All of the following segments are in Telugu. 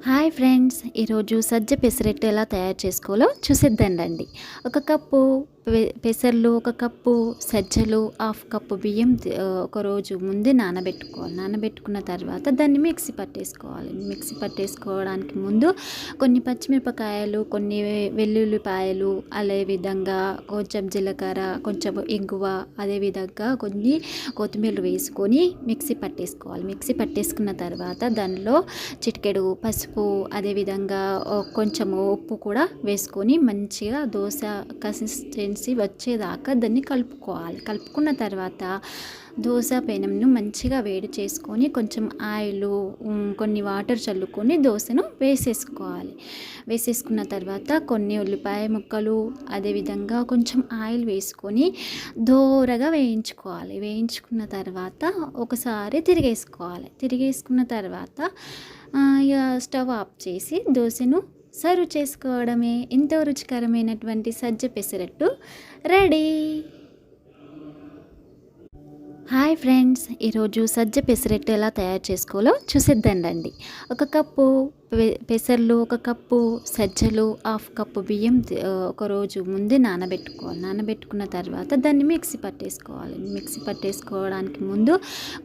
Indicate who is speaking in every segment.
Speaker 1: హాయ్ ఫ్రెండ్స్, ఈరోజు సజ్జ పెసరట్టు ఎలా తయారు చేసుకోవాలో చూసేద్దాండండి. ఒక కప్పు పెసర్లు, ఒక కప్పు సజ్జలు, హాఫ్ కప్పు బియ్యం ఒక రోజు ముందే నానబెట్టుకోవాలి. నానబెట్టుకున్న తర్వాత దాన్ని మిక్సీ పట్టేసుకోవాలి. మిక్సీ పట్టేసుకోవడానికి ముందు కొన్ని పచ్చిమిరపకాయలు, కొన్ని వెల్లుల్లిపాయలు, అదేవిధంగా కొంచెం జీలకర్ర, కొంచెం ఇంగువ, అదేవిధంగా కొన్ని కొత్తిమీర వేసుకొని మిక్సీ పట్టేసుకోవాలి. మిక్సీ పట్టేసుకున్న తర్వాత దానిలో చిటికెడు పసుపు, అదేవిధంగా కొంచెం ఉప్పు కూడా వేసుకొని మంచిగా దోశ కన్సిస్టెన్సీ వచ్చేదాకా దాన్ని కలుపుకోవాలి. కలుపుకున్న తర్వాత దోశ పెనంను మంచిగా వేడి చేసుకొని కొంచెం ఆయిల్, కొన్ని వాటర్ చల్లుకొని దోశను వేసేసుకోవాలి. వేసేసుకున్న తర్వాత కొన్ని ఉల్లిపాయ ముక్కలు, అదేవిధంగా కొంచెం ఆయిల్ వేసుకొని దోరగా వేయించుకోవాలి. వేయించుకున్న తర్వాత ఒకసారి తిరిగేసుకోవాలి. తిరిగేసుకున్న తర్వాత ఇక స్టవ్ ఆఫ్ చేసి దోశను సర్వ్ చేసుకోవడమే. ఎంతో రుచికరమైనటువంటి సజ్జ పెసరట్టు రెడీ. హాయ్ ఫ్రెండ్స్, ఈరోజు సజ్జ పెసరట్టు ఎలా తయారు చేసుకోవాలో చూసేద్దాండండి. ఒక కప్పు పెసర్లు, ఒక కప్పు సజ్జలు, హాఫ్ కప్పు బియ్యం ఒక రోజు ముందే నానబెట్టుకోవాలి. నానబెట్టుకున్న తర్వాత దాన్ని మిక్సీ పట్టేసుకోవాలి. మిక్సీ పట్టేసుకోవడానికి ముందు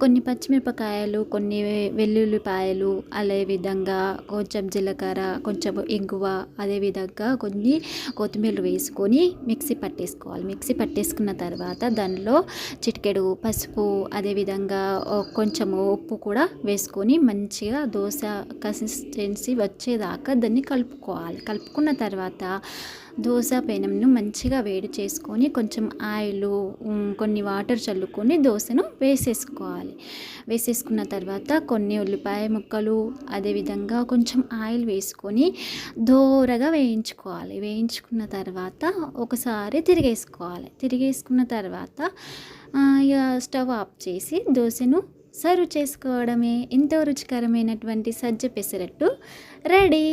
Speaker 1: కొన్ని పచ్చిమిరపకాయలు, కొన్ని వెల్లుల్లిపాయలు, అదేవిధంగా కొంచెం జీలకర్ర, కొంచెం ఇంగువ, అదేవిధంగా కొన్ని కొత్తిమీర వేసుకొని మిక్సీ పట్టేసుకోవాలి. మిక్సీ పట్టేసుకున్న తర్వాత దానిలో చిటికెడు పసుపు, అదేవిధంగా కొంచెం ఉప్పు కూడా వేసుకొని మంచిగా దోశ కన్సిస్టెన్సీ వచ్చేదాకా దాన్ని కలుపుకోవాలి. కలుపుకున్న తర్వాత దోశ పెనంను మంచిగా వేడి చేసుకొని కొంచెం ఆయిల్, కొన్ని వాటర్ చల్లుకొని దోశను వేసేసుకోవాలి. వేసేసుకున్న తర్వాత కొన్ని ఉల్లిపాయ ముక్కలు, అదేవిధంగా కొంచెం ఆయిల్ వేసుకొని దోరగా వేయించుకోవాలి. వేయించుకున్న తర్వాత ఒకసారి తిరిగేసుకోవాలి. తిరిగేసుకున్న తర్వాత ఇక స్టవ్ ఆఫ్ చేసి దోశను సర్వ్ చేసుకోవడమే. ఎంతో రుచికరమైనటువంటి సజ్జ పెసరట్టు రెడీ.